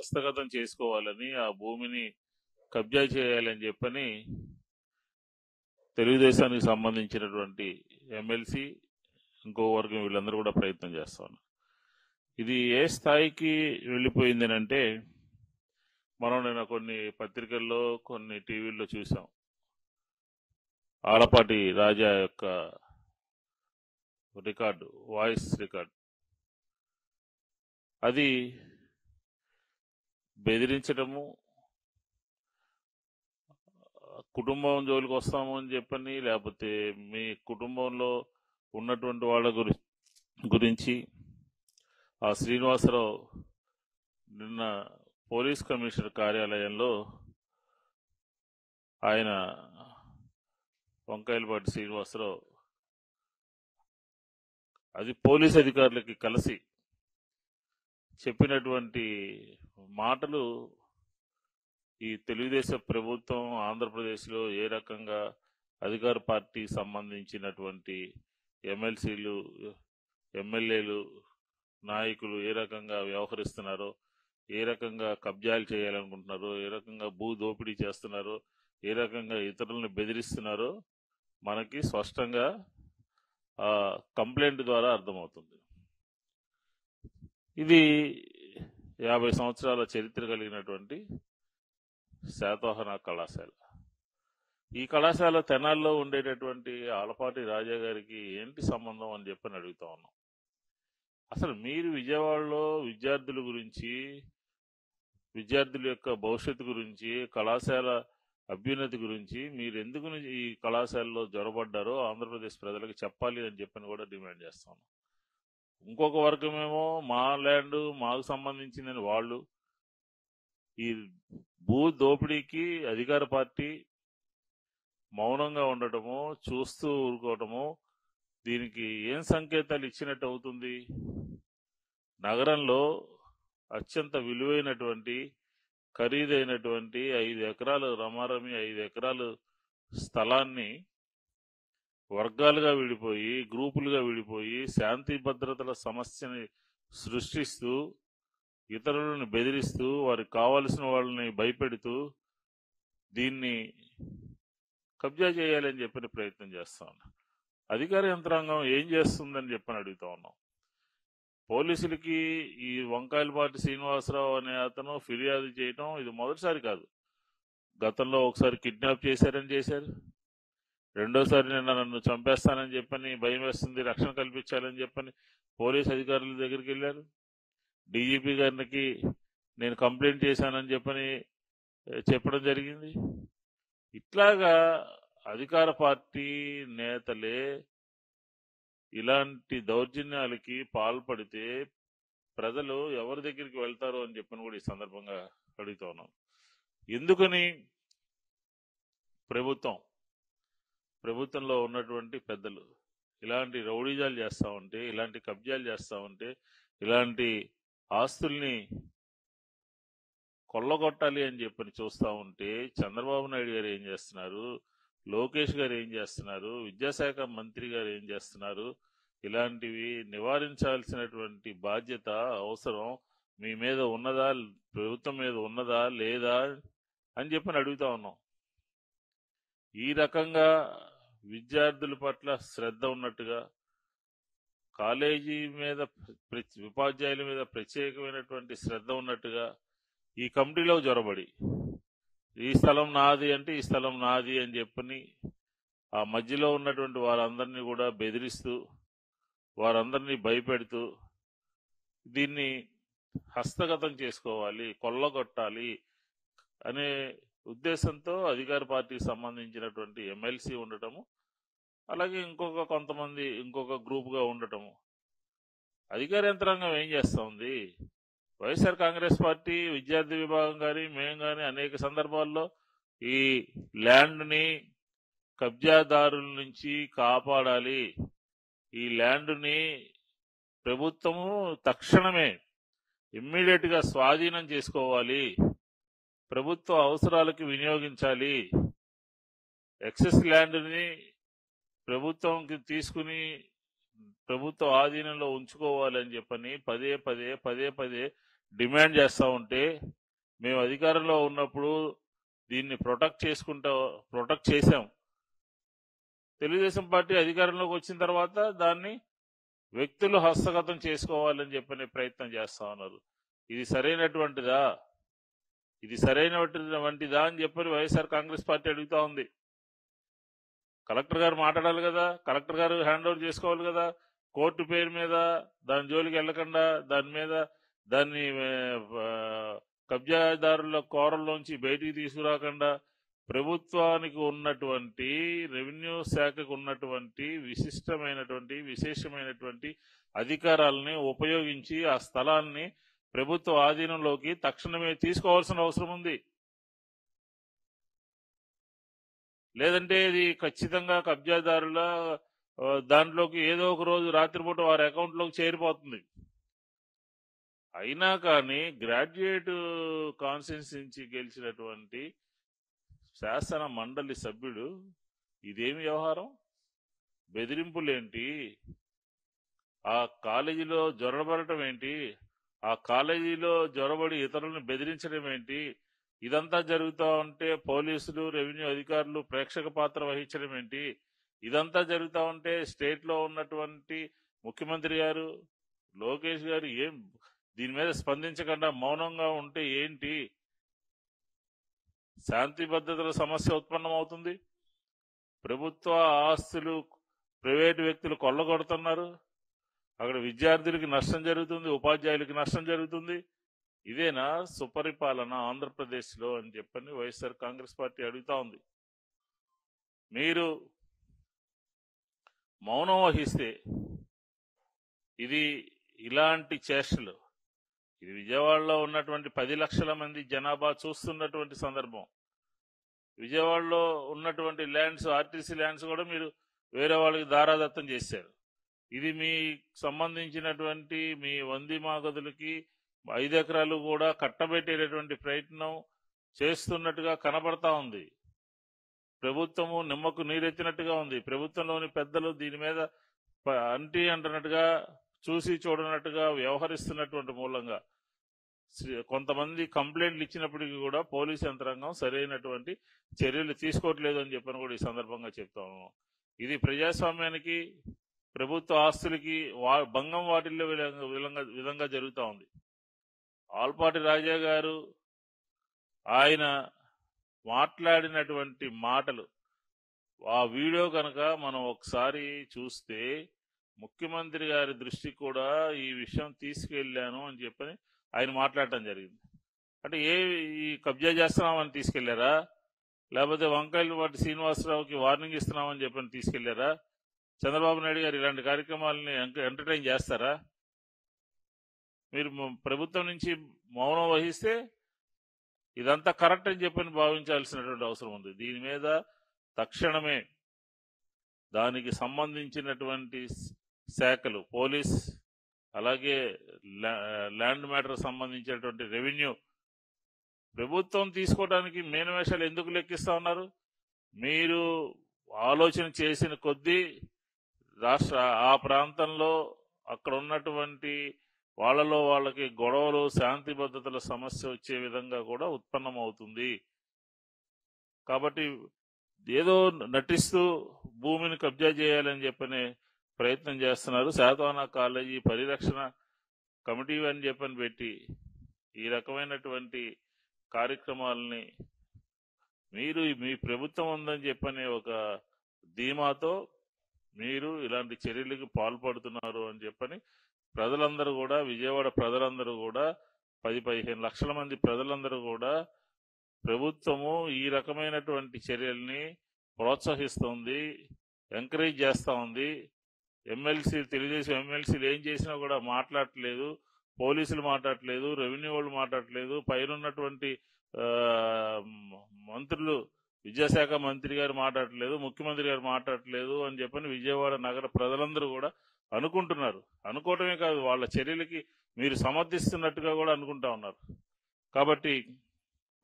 హస్తగతం చేసుకోవాలని, ఆ భూమిని కబ్జా చేయాలని చెప్పని తెలుగుదేశానికి సంబంధించినటువంటి ఎమ్మెల్సీ ఇంకో వర్గం వీళ్ళందరూ కూడా ప్రయత్నం చేస్తా ఉన్నారు. ఇది ఏ స్థాయికి వెళ్ళిపోయింది అంటే, మనం నేను కొన్ని పత్రికల్లో కొన్ని టీవీల్లో చూసాం. ఆలపాటి రాజా యొక్క రికార్డు, వాయిస్ రికార్డు, అది బెదిరించడము, కుటుంబం జోలికి వస్తాము అని చెప్పని, లేకపోతే మీ కుటుంబంలో ఉన్నటువంటి వాళ్ళ గురించి ఆ శ్రీనివాసరావు నిన్న పోలీస్ కమిషనర్ కార్యాలయంలో ఆయన వంకాయలపాటి శ్రీనివాసరావు అది పోలీస్ అధికారులకి కలిసి చెప్పినటువంటి మాటలు ఈ తెలుగుదేశం ప్రభుత్వం ఆంధ్రప్రదేశ్లో ఏ రకంగా అధికార పార్టీకి సంబంధించినటువంటి ఎమ్మెల్సీలు, ఎమ్మెల్యేలు, నాయకులు ఏ రకంగా వ్యవహరిస్తున్నారో, ఏ రకంగా కబ్జాలు చేయాలనుకుంటున్నారో, ఏ రకంగా భూ దోపిడీ చేస్తున్నారో, ఏ రకంగా ఇతరులను బెదిరిస్తున్నారో మనకి స్పష్టంగా కంప్లైంట్ ద్వారా అర్థమవుతుంది. ఇది 50 సంవత్సరాల చరిత్ర కలిగినటువంటి శాతవాహన కళాశాల. ఈ కళాశాల తెనాల్లో ఉండేటటువంటి ఆలపాటి రాజా గారికి ఏంటి సంబంధం అని చెప్పని అడుగుతా ఉన్నాం. అసలు మీరు విజయవాడలో విద్యార్థుల గురించి, విద్యార్థుల యొక్క భవిష్యత్తు గురించి, కళాశాల అభ్యున్నతి గురించి మీరు ఎందుకు ఈ కళాశాలలో జొరబడ్డారో ఆంధ్రప్రదేశ్ ప్రజలకు చెప్పాలి అని చెప్పని కూడా డిమాండ్ చేస్తాను. ఇంకొక వర్గమేమో మా ల్యాండ్ మాకు సంబంధించిందని వాళ్ళు, ఈ భూ దోపిడీకి అధికార పార్టీ మౌనంగా ఉండటము, చూస్తూ ఊరుకోవటము, దీనికి ఏం సంకేతాలు ఇచ్చినట్టు అవుతుంది? నగరంలో అత్యంత విలువైనటువంటి, ఖరీదైనటువంటి 5 ఎకరాలు రమారమి 5 ఎకరాలు స్థలాన్ని వర్గాలుగా విడిపోయి, గ్రూపులుగా విడిపోయి, శాంతి భద్రతల సమస్యని సృష్టిస్తూ, ఇతరులను బెదిరిస్తూ, వారికి కావలసిన వాళ్ళని భయపెడుతూ దీన్ని కబ్జా చేయాలని చెప్పిన ప్రయత్నం చేస్తా ఉన్నాం. అధికార యంత్రాంగం ఏం చేస్తుందని చెప్పని అడుగుతా ఉన్నాం. పోలీసులకి ఈ వంకాయలపాటి శ్రీనివాసరావు అనే అతను ఫిర్యాదు చేయటం ఇది మొదటిసారి కాదు. గతంలో ఒకసారి కిడ్నాప్ చేశారని చేశారు, రెండోసారి నిన్న నన్ను చంపేస్తానని చెప్పని, భయం వేస్తుంది, రక్షణ కల్పించాలని చెప్పని పోలీస్ అధికారుల దగ్గరికి వెళ్ళారు. డీజీపీ గారికి నేను కంప్లైంట్ చేశానని చెప్పని చెప్పడం జరిగింది. ఇట్లాగా అధికార పార్టీ నేతలే ఇలాంటి దౌర్జన్యాలకి పాల్పడితే ప్రజలు ఎవరి దగ్గరికి వెళ్తారో అని చెప్పని కూడా ఈ సందర్భంగా అడుగుతా ఉన్నాం. ఎందుకని ప్రభుత్వంలో ఉన్నటువంటి పెద్దలు ఇలాంటి రౌడీజాలు చేస్తూ ఉంటే, ఇలాంటి కబ్జాలు చేస్తూ ఉంటే, ఇలాంటి ఆస్తుల్ని కొల్లగొట్టాలి అని చెప్పని చూస్తూ ఉంటే చంద్రబాబు నాయుడు గారు ఏం చేస్తున్నారు, లోకేష్ గారు ఏం చేస్తున్నారు, విద్యాశాఖ మంత్రి గారు ఏం చేస్తున్నారు? ఇలాంటివి నివారించాల్సినటువంటి బాధ్యత, అవసరం మీ మీద ఉన్నదా, ప్రభుత్వం మీద ఉన్నదా లేదా అని చెప్పని అడుగుతా ఉన్నాం. ఈ రకంగా విద్యార్థుల పట్ల శ్రద్ధ ఉన్నట్టుగా, కాలేజీ మీద, ఉపాధ్యాయుల మీద ప్రత్యేకమైనటువంటి శ్రద్ధ ఉన్నట్టుగా ఈ కమిటీలో జొరబడి ఈ స్థలం నాది అంటే ఈ స్థలం నాది అని చెప్పని ఆ మధ్యలో ఉన్నటువంటి వారందరినీ కూడా బెదిరిస్తూ, వారందరినీ భయపెడుతూ దీన్ని హస్తగతం చేసుకోవాలి, కొల్లగొట్టాలి అనే ఉద్దేశంతో అధికార పార్టీకి సంబంధించినటువంటి ఎమ్మెల్సీ ఉండటము, అలాగే కొంతమంది ఇంకొక గ్రూప్గా ఉండటము. అధికార యంత్రాంగం ఏం చేస్తూ ఉంది? వైఎస్ఆర్ కాంగ్రెస్ పార్టీ విద్యార్థి విభాగం కానీ మేము కానీ అనేక సందర్భాల్లో ఈ ల్యాండ్ని కబ్జాదారుల నుంచి కాపాడాలి, ఈ ల్యాండ్ని ప్రభుత్వము తక్షణమే ఇమ్మీడియట్ గా స్వాధీనం చేసుకోవాలి, ప్రభుత్వ అవసరాలకు వినియోగించాలి, ఎక్సెస్ ల్యాండ్ని ప్రభుత్వంకి తీసుకుని ప్రభుత్వ ఆధీనంలో ఉంచుకోవాలని చెప్పని పదే పదే డిమాండ్ చేస్తూ ఉంటే మేము అధికారంలో ఉన్నప్పుడు దీన్ని ప్రొటెక్ట్ చేశాం. తెలుగుదేశం పార్టీ అధికారంలోకి వచ్చిన తర్వాత దాన్ని వ్యక్తులు హస్తగతం చేసుకోవాలని చెప్పనే ప్రయత్నం చేస్తా ఉన్నారు. ఇది సరైనటువంటిదా అని చెప్పని వైఎస్ఆర్ కాంగ్రెస్ పార్టీ అడుగుతా ఉంది. కలెక్టర్ గారు మాట్లాడాలి కదా, కలెక్టర్ గారు హ్యాండ్ ఓవర్ చేసుకోవాలి కదా. కోర్టు పేరు మీద దాని జోలికి వెళ్లకుండా దాన్ని కబ్జాదారుల కోరల్లోంచి బయటికి తీసుకురాకుండా ప్రభుత్వానికి ఉన్నటువంటి రెవెన్యూ శాఖకు ఉన్నటువంటి విశేషమైనటువంటి అధికారాలని ఉపయోగించి ఆ స్థలాన్ని ప్రభుత్వ ఆధీనంలోకి తక్షణమే తీసుకోవాల్సిన అవసరం ఉంది. లేదంటే ఇది ఖచ్చితంగా కబ్జాదారుల దాంట్లోకి ఏదో ఒక రోజు రాత్రిపూట వారి అకౌంట్లోకి చేరిపోతుంది. అయినా కానీ గ్రాడ్యుయేట్ కాన్స్టిట్యున్సీ నుంచి గెలిచినటువంటి శాసన మండలి సభ్యుడు ఇదేమి వ్యవహారం? బెదిరింపులేంటి? ఆ కాలేజీలో జొరబడటం ఏంటి? ఆ కాలేజీలో జొరబడి ఇతరులను బెదిరించడం ఏంటి? ఇదంతా జరుగుతూ ఉంటే పోలీసులు, రెవెన్యూ అధికారులు ప్రేక్షక పాత్ర వహించడం ఏంటి? ఇదంతా జరుగుతూ ఉంటే స్టేట్ లో ఉన్నటువంటి ముఖ్యమంత్రి గారు, లోకేష్ గారు దీని మీద స్పందించకుండా మౌనంగా ఉంటే ఏంటి? శాంతి భద్రతల సమస్య ఉత్పన్నమవుతుంది. ప్రభుత్వ ఆస్తులు ప్రైవేటు వ్యక్తులు కొల్లగొడుతున్నారు. అక్కడ విద్యార్థులకి నష్టం జరుగుతుంది, ఉపాధ్యాయులకి నష్టం జరుగుతుంది. ఇదేనా సుపరిపాలన ఆంధ్రప్రదేశ్లో అని చెప్పని వైఎస్ఆర్ కాంగ్రెస్ పార్టీ అడుగుతా ఉంది. మీరు మౌనం వహిస్తే ఇలాంటి చేష్టలు, ఇది విజయవాడలో ఉన్నటువంటి 10 లక్షల మంది జనాభా చూస్తున్నటువంటి సందర్భం. విజయవాడలో ఉన్నటువంటి ల్యాండ్స్, ఆర్టీసీ ల్యాండ్స్ కూడా మీరు వేరే వాళ్ళకి దారాదత్తం చేశారు. ఇది మీ సంబంధించినటువంటి మీ వందిమాగదులకి 5 ఎకరాలు కూడా కట్టబెట్టేటటువంటి ప్రయత్నం చేస్తున్నట్టుగా కనబడతా ఉంది. ప్రభుత్వము నిమ్మకు నీరెత్తినట్టుగా ఉంది. ప్రభుత్వంలోని పెద్దలు దీని మీద అంటున్నట్టుగా, చూసి చూడనట్టుగా వ్యవహరిస్తున్నటువంటి మూలంగా కొంతమంది కంప్లైంట్లు ఇచ్చినప్పటికీ కూడా పోలీసు యంత్రాంగం సరైనటువంటి చర్యలు తీసుకోవట్లేదు అని చెప్పని కూడా ఈ సందర్భంగా చెప్తాము. ఇది ప్రజాస్వామ్యానికి, ప్రభుత్వ ఆస్తులకి భంగం వాటిల్లో విధంగా జరుగుతూ ఉంది. ఆల్పాటి రాజా గారు ఆయన మాట్లాడినటువంటి మాటలు, ఆ వీడియో కనుక మనం ఒకసారి చూస్తే ముఖ్యమంత్రి గారి దృష్టికి కూడా ఈ విషయం తీసుకెళ్లాను అని చెప్పని ఆయన మాట్లాడటం జరిగింది. అంటే ఈ కబ్జా చేస్తున్నామని తీసుకెళ్లారా, లేకపోతే వంకాయలపాటి శ్రీనివాసరావుకి వార్నింగ్ ఇస్తున్నామని చెప్పని తీసుకెళ్లారా? చంద్రబాబు నాయుడు గారు ఇలాంటి కార్యక్రమాలని ఎంటర్టైన్ చేస్తారా? మీరు ప్రభుత్వం నుంచి మౌనం వహిస్తే ఇదంతా కరెక్ట్ అని చెప్పని భావించాల్సినటువంటి అవసరం ఉంది. దీని మీద తక్షణమే దానికి సంబంధించినటువంటి శాఖలు, పోలీస్, అలాగే ల్యాండ్ మ్యాటర్ సంబంధించినటువంటి రెవెన్యూ, ప్రభుత్వం తీసుకోవడానికి మేనవేషాలు ఎందుకు లెక్కిస్తా ఉన్నారు? మీరు ఆలోచన చేసిన కొద్దీ ఆ ప్రాంతంలో అక్కడ ఉన్నటువంటి వాళ్ళకి గొడవలు, శాంతి భద్రతల సమస్య వచ్చే విధంగా కూడా ఉత్పన్నమవుతుంది. కాబట్టి ఏదో నటిస్తూ భూమిని కబ్జా చేయాలని చెప్పనే ప్రయత్నం చేస్తున్నారు. శాతవాహన కాలేజీ పరిరక్షణ కమిటీ అని చెప్పని పెట్టి ఈ రకమైనటువంటి కార్యక్రమాలని మీ ప్రభుత్వం ఉందని చెప్పనే ఒక ధీమాతో మీరు ఇలాంటి చర్యలకు పాల్పడుతున్నారు అని చెప్పని ప్రజలందరూ కూడా, విజయవాడ ప్రజలందరూ కూడా, 10-15 లక్షల మంది ప్రజలందరూ కూడా ప్రభుత్వము ఈ రకమైనటువంటి చర్యల్ని ప్రోత్సహిస్తుంది, ఎంకరేజ్ చేస్తూ ఉంది. తెలుగుదేశం ఎమ్మెల్సీలు ఏం చేసినా కూడా మాట్లాడట్లేదు, పోలీసులు మాట్లాడట్లేదు, రెవెన్యూ వాళ్ళు మాట్లాడట్లేదు, పైన ఉన్నటువంటి మంత్రులు, విద్యాశాఖ మంత్రి గారు మాట్లాడట్లేదు, ముఖ్యమంత్రి గారు మాట్లాడట్లేదు అని చెప్పని విజయవాడ నగర ప్రజలందరూ కూడా అనుకుంటున్నారు. అనుకోవటమే కాదు, వాళ్ళ చర్యలకి మీరు సమర్థిస్తున్నట్టుగా కూడా అనుకుంటా ఉన్నారు. కాబట్టి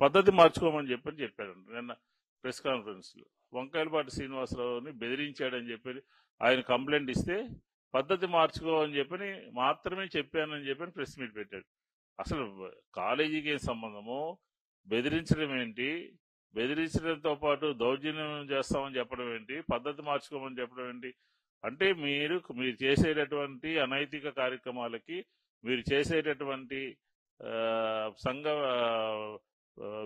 పద్ధతి మార్చుకోమని చెప్పారు. నిన్న ప్రెస్ కాన్ఫరెన్స్ లో వంకాయలపాటి శ్రీనివాసరావుని బెదిరించాడని చెప్పి ఆయన కంప్లైంట్ ఇస్తే పద్ధతి మార్చుకోమని చెప్పని మాత్రమే చెప్పానని చెప్పని ప్రెస్ మీట్ పెట్టాడు. అసలు కాలేజీకి ఏం సంబంధము? బెదిరించడం ఏంటి? బెదిరించడంతో పాటు దౌర్జన్యం చేస్తామని చెప్పడం ఏంటి? పద్ధతి మార్చుకోమని చెప్పడం ఏంటి? అంటే మీరు చేసేటటువంటి అనైతిక కార్యక్రమాలకి, మీరు చేసేటటువంటి సంఘ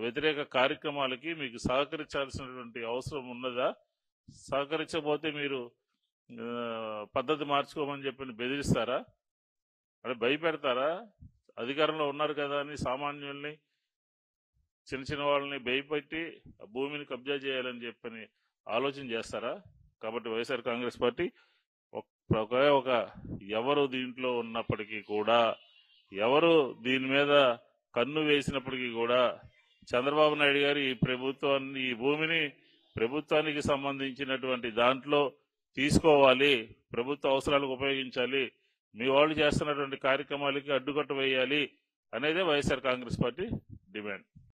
వ్యతిరేక కార్యక్రమాలకి మీకు సహకరించాల్సినటువంటి అవసరం ఉన్నదా? సహకరించకపోతే మీరు పద్ధతి మార్చుకోమని చెప్పి బెదిరిస్తారా? అంటే భయపెడతారా? అధికారంలో ఉన్నారు కదా అని సామాన్యుల్ని, చిన్న చిన్న వాళ్ళని భయపెట్టి భూమిని కబ్జా చేయాలని చెప్పని ఆలోచన చేస్తారా? కాబట్టి వైఎస్ఆర్ కాంగ్రెస్ పార్టీ ఒక ఎవరు దీంట్లో ఉన్నప్పటికీ కూడా, ఎవరు దీని మీద కన్ను వేసినప్పటికీ కూడా చంద్రబాబు నాయుడు గారు ఈ భూమిని ప్రభుత్వానికి సంబంధించినటువంటి దాంట్లో తీసుకోవాలి, ప్రభుత్వ అవసరాలకు ఉపయోగించాలి, మీ వాళ్ళు చేస్తున్నటువంటి కార్యక్రమాలకి అడ్డుకట్ట వేయాలి అనేదే వైఎస్ఆర్ కాంగ్రెస్ పార్టీ డిమాండ్.